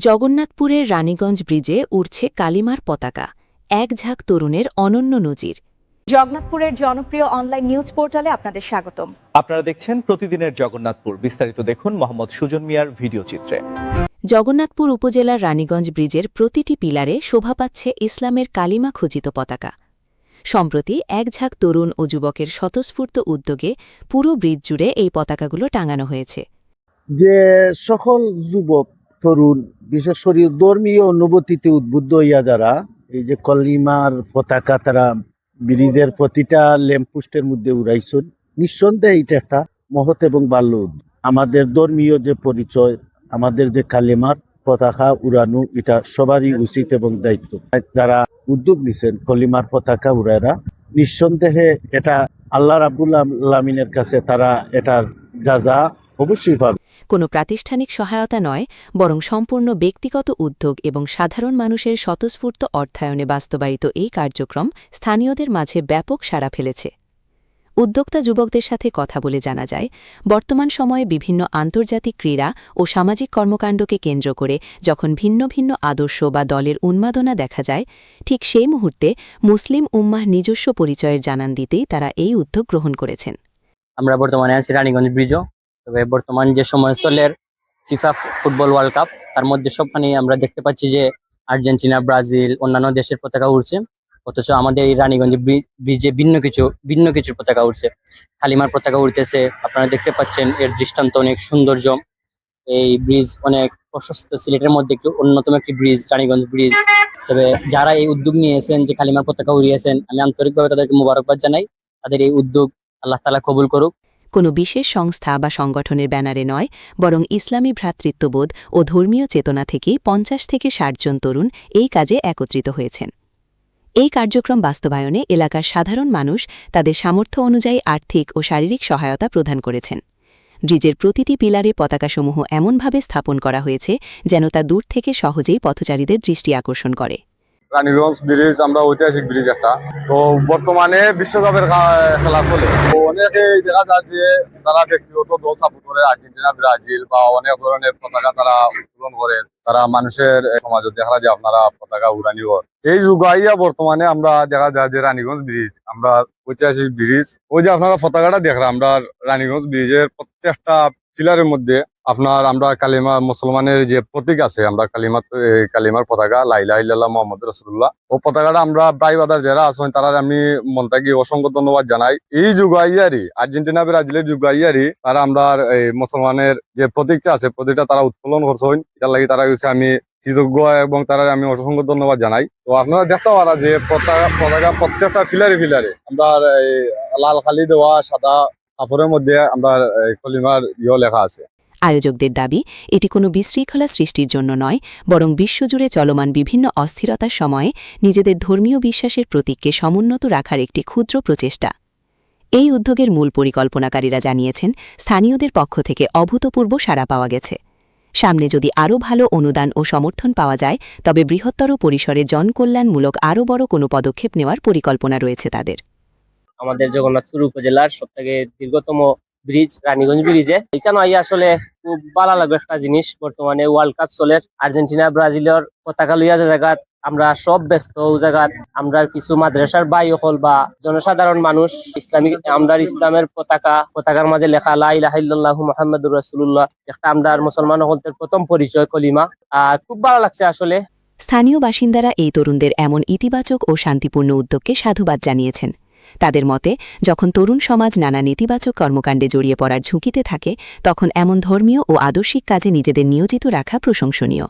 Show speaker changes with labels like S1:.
S1: জগন্নাথপুরের রানীগঞ্জ ব্রিজে উড়ছে কালিমার পতাকা, এক ঝাঁক তরুণের অনন্য নজির।
S2: জগন্নাথপুরের জনপ্রিয় অনলাইন নিউজ পোর্টালে আপনাদের স্বাগতম।
S3: আপনারা দেখছেন প্রতিদিনের জগন্নাথপুর। বিস্তারিত দেখুন মোহাম্মদ সুজন মিয়ার ভিডিও চিত্রে।
S1: জগন্নাথপুর উপজেলার রানীগঞ্জ ব্রিজের প্রতিটি পিলারে শোভা পাচ্ছে ইসলামের কালিমা খচিত পতাকা। সম্প্রতি এক ঝাঁক তরুণ ও যুবকের স্বতঃস্ফূর্ত উদ্যোগে পুরো ব্রিজ জুড়ে এই পতাকাগুলো টাঙানো হয়েছে।
S4: যে সকল যুবক তরুণ বিশেষ করে ধর্মীয় অনুভূতিতে উদ্বুদ্ধ হইয়া যারা এই যে কলিমার পতাকা তারা ব্রিজের প্রতিটা ল্যাম্পপোস্টের মধ্যে উড়াইছেন, নিঃসন্দেহে এটা একটা মহৎ এবং ভালো উদ্যোগ। আমাদের ধর্মীয় যে পরিচয়, আমাদের যে কালিমার পতাকা উড়ানো, এটা সবারই উচিত এবং দায়িত্ব। যারা উদ্যোগ নিছেন কলিমার পতাকা উড়াইরা, নিঃসন্দেহে এটা আল্লাহ রাব্বুল আলামিনের কাছে তারা এটার যাজা অবশ্যই পাবে।
S1: কোনো প্রাতিষ্ঠানিক সহায়তা নয়, বরং সম্পূর্ণ ব্যক্তিগত উদ্যোগ এবং সাধারণ মানুষের স্বতঃস্ফূর্ত অর্থায়নে বাস্তবায়িত এই কার্যক্রম স্থানীয়দের মাঝে ব্যাপক সাড়া ফেলেছে। উদ্যোক্তা যুবকদের সাথে কথা বলে জানা যায়, বর্তমান সময়ে বিভিন্ন আন্তর্জাতিক ক্রীড়া ও সামাজিক কর্মকাণ্ডকে কেন্দ্র করে যখন ভিন্ন ভিন্ন আদর্শ বা দলের উন্মাদনা দেখা যায়, ঠিক সেই মুহূর্তে মুসলিম উম্মাহ নিজস্ব পরিচয়ের জানান দিতেই তারা এই উদ্যোগ গ্রহণ করেছেন।
S5: আমরা বর্তমানে আছি রানীগঞ্জ ব্রিজও। তবে বর্তমান যে সময় চলে ফিফা ফুটবল ওয়ার্ল্ড কাপ, তার মধ্যে সবখানে আমরা দেখতে পাচ্ছি যে আর্জেন্টিনা, ব্রাজিল, অন্যান্য দেশের পতাকা উড়ছে, অথচ আমাদের এই রানীগঞ্জ ব্রিজে ভিন্ন কিছুর পতাকা উড়ছে। কালিমার পতাকা উড়তেছে। আপনারা দেখতে পাচ্ছেন এর দৃষ্টান্ত অনেক সৌন্দর্য। এই ব্রিজ অনেক প্রশস্ত, সিলেটের মধ্যে একটু অন্যতম একটি ব্রিজ রানীগঞ্জ ব্রিজ। তবে যারা এই উদ্যোগ নিয়েছেন, যে কালিমার পতাকা উড়িয়েছেন, আমি আন্তরিকভাবে তাদেরকে মোবারকবাদ জানাই। তাদের এই উদ্যোগ আল্লাহ তাআলা কবুল করুক।
S1: কোনো বিশেষ সংস্থা বা সংগঠনের ব্যানারে নয়, বরং ইসলামী ভ্রাতৃত্ববোধ ও ধর্মীয় চেতনা থেকেই ৫০ থেকে ৬০ জন তরুণ এই কাজে একত্রিত হয়েছেন। এই কার্যক্রম বাস্তবায়নে এলাকার সাধারণ মানুষ তাদের সামর্থ্য অনুযায়ী আর্থিক ও শারীরিক সহায়তা প্রদান করেছেন। ব্রিজের প্রতিটি পিলারে পতাকাসমূহ এমনভাবে স্থাপন করা হয়েছে যেন তা দূর থেকে সহজেই পথচারীদের দৃষ্টি আকর্ষণ করে।
S6: রানীগঞ্জ ব্রিজ আমরা ঐতিহাসিক ব্রিজ একটা, তো বর্তমানে বিশ্বকাপের খেলা চলে, তো অনেকে দেখা যায় যে তারা ব্যক্তিগত দল সাপোর্ট করে, আর্জেন্টিনা, ব্রাজিল বা অনেক ধরনের পতাকা তারা উত্তোলন করে, তারা মানুষের সমাজে দেখা যায় আপনারা পতাকা উড়ানি হয়। এই যুগাইয়া বর্তমানে আমরা দেখা যায় যে রানীগঞ্জ ব্রিজ আমরা ঐতিহাসিক ব্রিজ, ওই যে আপনারা পতাকাটা দেখলাম, আমরা রানীগঞ্জ ব্রিজের প্রত্যেকটা পিলারের মধ্যে আপনার আমরা কালিমা মুসলমানের যে প্রতীক আছে, আমরা কালিমার পতাকা লা ইলাহা ইল্লাল্লাহ মুহাম্মাদুর রাসূলুল্লাহ, ও পতাকাটা আমরা ভাই বাদার যারা আছেন তারা আমি মন থেকে অসংখ্য ধন্যবাদ জানাই। এই যুগাইয়ারি আর্জেন্টিনা, ব্রাজিলের যুগাইয়ারি তারা আমরা এই মুসলমানের যে প্রতীকটা আছে, প্রতীকটা তারা উত্তোলন করছেন, এটার লাগি তারা হচ্ছে আমি কৃতজ্ঞ এবং তারা আমি অসংখ্য ধন্যবাদ জানাই। তো আপনারা দেখতে পারা যে পতাকা প্রত্যেকটা ফিলারে আমরা লাল খালি দেওয়া সাদা কাপড়ের মধ্যে আমরা কলিমার লেখা আছে।
S1: আয়োজকদের দাবি, এটি কোনো বিশৃঙ্খলা সৃষ্টির জন্য নয়, বরং বিশ্বজুড়ে চলমান বিভিন্ন অস্থিরতার সময়ে নিজেদের ধর্মীয় বিশ্বাসের প্রতীককে সমুন্নত রাখার একটি ক্ষুদ্র প্রচেষ্টা। এই উদ্যোগের মূল পরিকল্পনাকারীরা জানিয়েছেন, স্থানীয়দের পক্ষ থেকে অভূতপূর্ব সাড়া পাওয়া গেছে। সামনে যদি আরও ভালো অনুদান ও সমর্থন পাওয়া যায়, তবে বৃহত্তর পরিসরে জনকল্যাণমূলক আরও বড় কোনো পদক্ষেপ নেওয়ার পরিকল্পনা রয়েছে তাদের।
S5: আমাদের জগন্নাথপুর উপজেলার সবথেকে দীর্ঘতম ব্রিজ রানীগঞ্জ ব্রিজে এখানে আসলে খুব ভালো লাগবে একটা জিনিস। বর্তমানে ওয়ার্ল্ড কাপ চলে, আর্জেন্টিনা, ব্রাজিলের পতাকা লইয়া যে জায়গা আমরা সব ব্যস্ত, ওই জায়গা আমরা কিছু মাদ্রাসার ভাই হল বা জনসাধারণ মানুষ ইসলামিক আমরা ইসলামের পতাকার মাঝে লেখা লা ইলাহা ইল্লাল্লাহু মুহাম্মাদুর রাসূলুল্লাহ, একটা আমরা মুসলমান হলদের প্রথম পরিচয় কলিমা। আর খুব ভালো লাগছে আসলে।
S1: স্থানীয় বাসিন্দারা এই তরুণদের এমন ইতিবাচক ও শান্তিপূর্ণ উদ্যোগকে সাধুবাদ জানিয়েছেন। তাদের মতে, যখন তরুণ সমাজ নানা নেতিবাচক কর্মকাণ্ডে জড়িয়ে পড়ার ঝুঁকিতে থাকে, তখন এমন ধর্মীয় ও আদর্শিক কাজে নিজেদের নিয়োজিত রাখা প্রশংসনীয়।